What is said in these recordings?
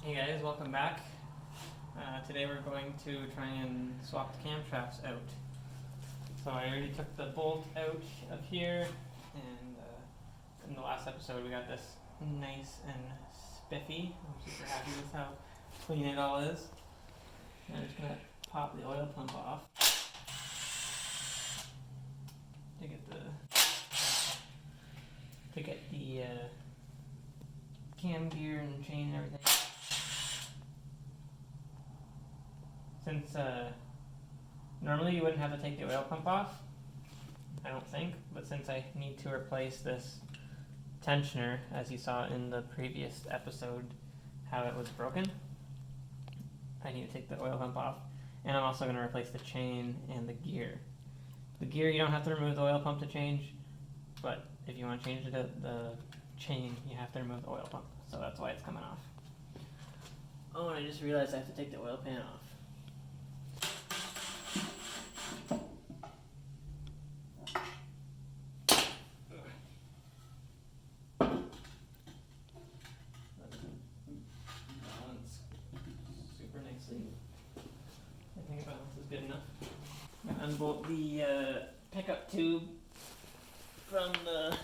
Hey guys, welcome back. Today we're going to try and swap the camshafts out. So I already took the bolt out of here, and in the last episode we got this nice and spiffy. I'm super happy with how clean it all is. I'm just going to pop the oil pump off to get the cam gear and chain and everything. Since normally you wouldn't have to take the oil pump off, I don't think, but since I need to replace this tensioner, as you saw in the previous episode how it was broken, I need to take the oil pump off, and I'm also going to replace the chain and the gear. The gear you don't have to remove the oil pump to change, but if you want to change the chain, you have to remove the oil pump, so that's why it's coming off. Oh, and I just realized I have to take the oil pan off. I think balance is good enough. I'm going to unbolt the pickup tube from the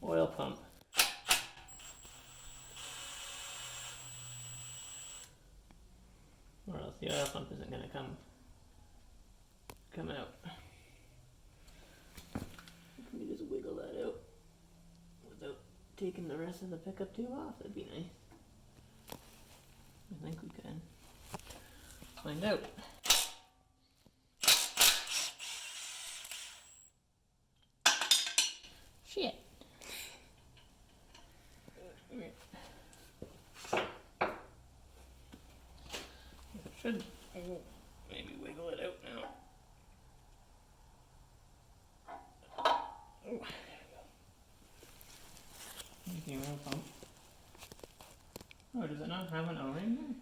oil pump. Or else the oil pump isn't going to come out. Can we just wiggle that out without taking the rest of the pickup tube off? That'd be nice. I think we can. Find out. Shit. Should maybe wiggle it out now. Oh, there we go. Oh, does it not have an O-ring there?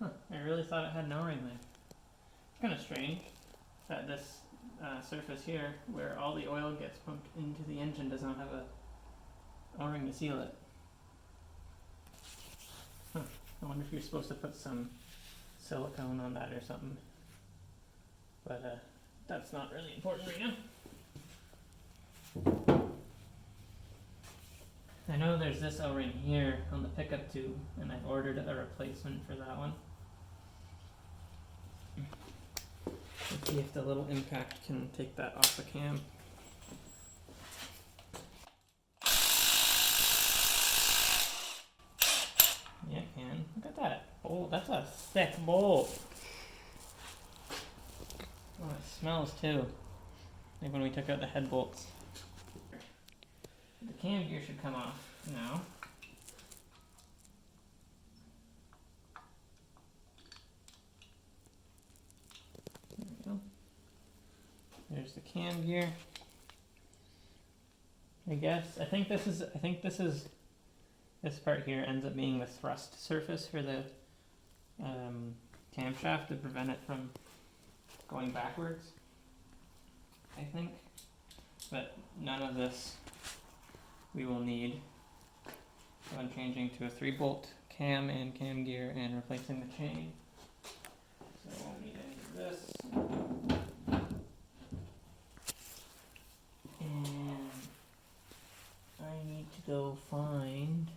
Huh, I really thought it had an O-ring there. It's kind of strange that this surface here, where all the oil gets pumped into the engine, does not have a O-ring to seal it. Huh, I wonder if you're supposed to put some silicone on that or something. But that's not really important right now. I know there's this O-ring here on the pickup tube, and I've ordered a replacement for that one. Let's see if the little impact can take that off the cam. Yeah, it can. Look at that. Oh, that's a thick bolt. Oh, it smells too. Like when we took out the head bolts. The cam gear should come off now. There we go. There's the cam gear. I think this part here ends up being the thrust surface for the camshaft to prevent it from going backwards, I think. But none of this we will need. So I'm changing to a 3-bolt cam and cam gear and replacing the chain. So I won't need any of this. And I need to go find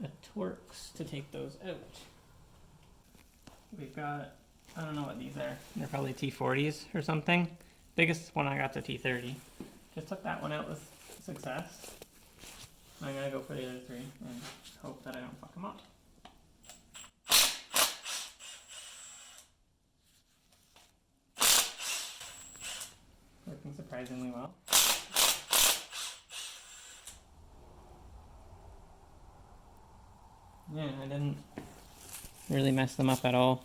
a Torx to take those out. We've got, I don't know what these are. They're probably T40s or something. Biggest one I got's a T30. Just took that one out with success. I'm gonna go for the other 3 and hope that I don't fuck them up. Working surprisingly well. Yeah, I didn't really mess them up at all.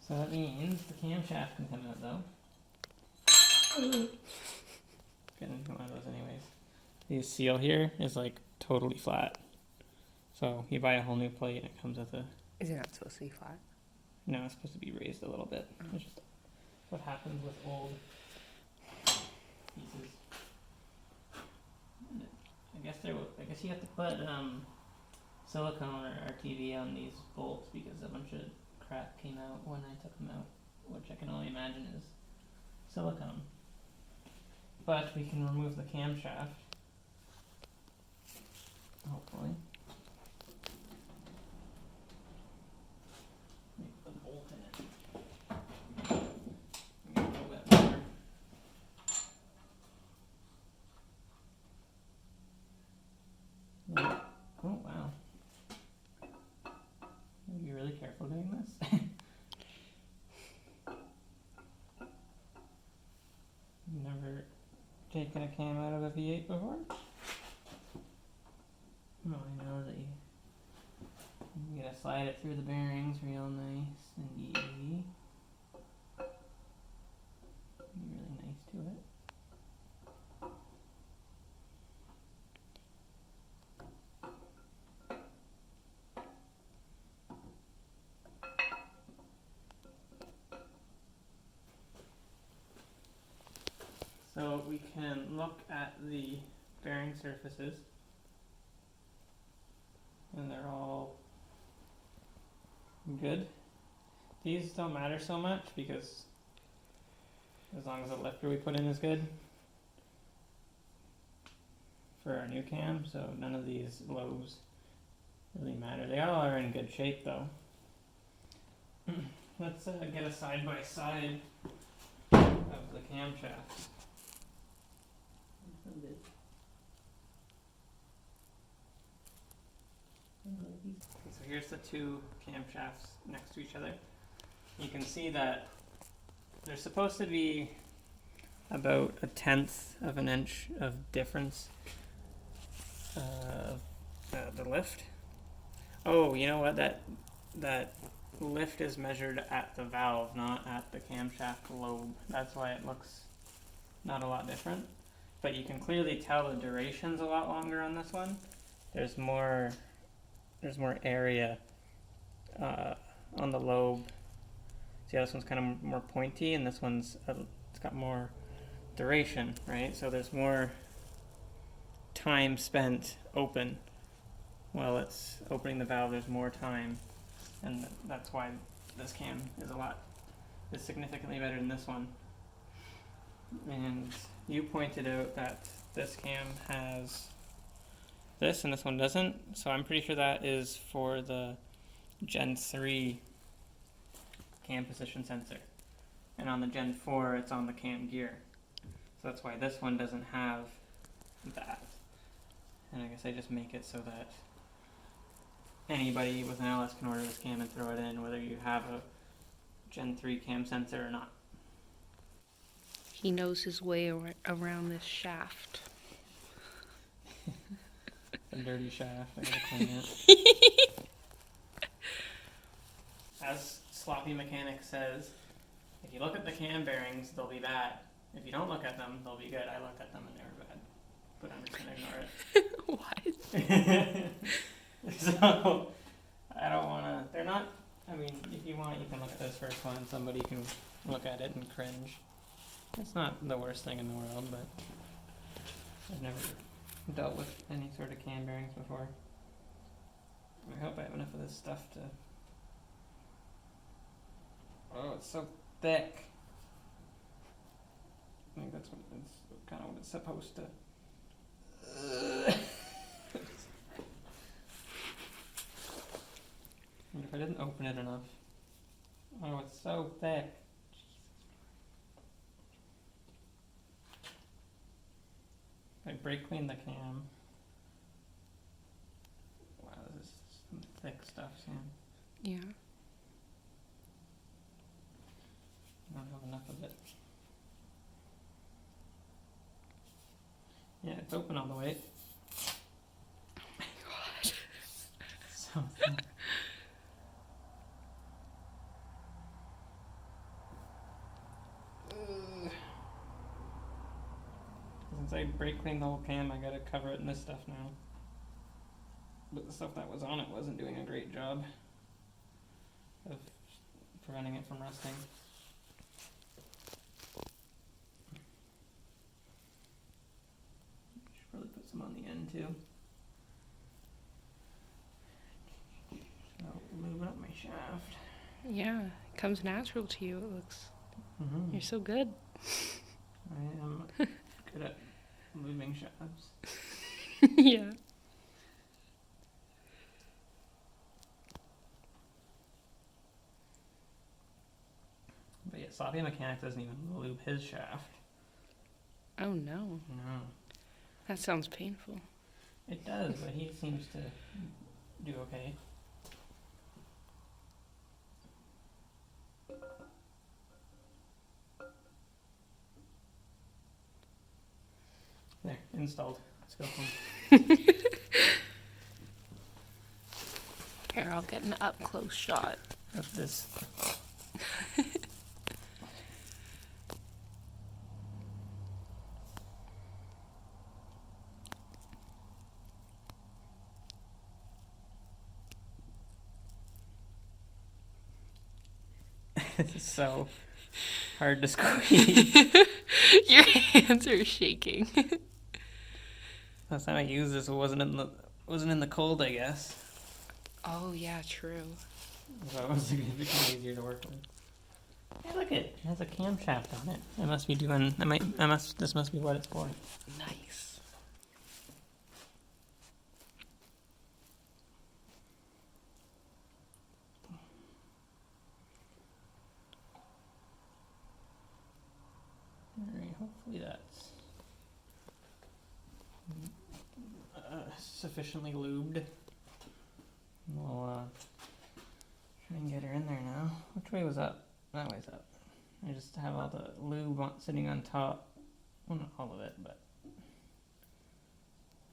So that means the camshaft can come out though. Couldn't come out of those anyways. The seal here is like totally flat. So you buy a whole new plate and it comes with a... Is it not supposed to be flat? No, it's supposed to be raised a little bit. It's just what happens with old pieces. I guess you have to put silicone or RTV on these bolts because a bunch of crap came out when I took them out, which I can only imagine is silicone. But we can remove the camshaft, hopefully. Make the bolt in it. Make it a little bit more. Yeah. Oh wow. Be really careful doing this. Never taken a cam out of a V8 before? Oh, I know that you gotta slide it through the bearings real nice and easy. Be really nice to it. So we can look at the bearing surfaces, and they're all good. These don't matter so much because as long as the lifter we put in is good for our new cam, so none of these lobes really matter. They all are in good shape though. Let's get a side-by-side of the camshaft. So here's the two camshafts next to each other. You can see that there's supposed to be about 1/10 of an inch of difference of the lift. Oh, you know what? That lift is measured at the valve, not at the camshaft lobe. That's why it looks not a lot different. But you can clearly tell the duration's a lot longer on this one. There's more area on the lobe. See how this one's kind of more pointy, and this one's it's got more duration, right? So there's more time spent open while it's opening the valve. There's more time, and that's why this cam is significantly better than this one. And you pointed out that this cam has this and this one doesn't, so I'm pretty sure that is for the Gen 3 cam position sensor, and on the Gen 4 it's on the cam gear, so that's why this one doesn't have that. And I guess I just make it so that anybody with an LS can order this cam and throw it in, whether you have a Gen 3 cam sensor or not. He knows his way around this shaft. A dirty shaft, I gotta clean it. As Sloppy Mechanic says, if you look at the cam bearings, they'll be bad. If you don't look at them, they'll be good. I looked at them and they were bad, but I'm just gonna ignore it. What? So, I don't wanna, they're not, I mean, if you want, you can look at this first one. Somebody can look at it and cringe. It's not the worst thing in the world, but I've never dealt with any sort of cam bearings before. I hope I have enough of this stuff to... Oh, it's so thick. I think that's what it's kind of what it's supposed to... And if I didn't open it enough... Oh, it's so thick. I brake clean the cam. Wow, this is some thick stuff, Sam. Yeah. I don't have enough of it. Yeah, it's open all the way. Oh my god. So thick. Since I brake cleaned the whole cam, I gotta cover it in this stuff now. But the stuff that was on it wasn't doing a great job of preventing it from rusting. Should probably put some on the end too. shaft. Yeah, it comes natural to you. It looks. Mm-hmm. You're so good. I am good at moving shafts. Yeah. But yeah, Sloppy Mechanic doesn't even lube his shaft. Oh no, No. that sounds painful. It does, but he seems to do okay. There, installed. Let's go home. Here, I'll get an up close shot. Of this. This is so hard to squeeze. Your hands are shaking. Last time I used this, it wasn't in the cold, I guess. Oh yeah, true. So it was significantly easier to work with. Hey, look it has a camshaft on it. I must be doing. This must be what it's for. Nice. Alright, hopefully that's sufficiently lubed. We'll try and get her in there now. Which way was up? That way's up. I just have all the lube sitting on top. Well, not all of it, but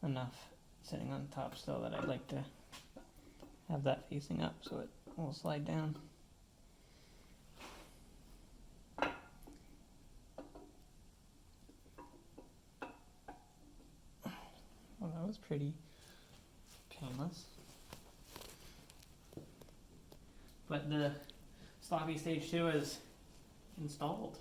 enough sitting on top still that I'd like to have that facing up so it will slide down. Well, that was pretty painless. But the Sloppy Stage 2 is installed.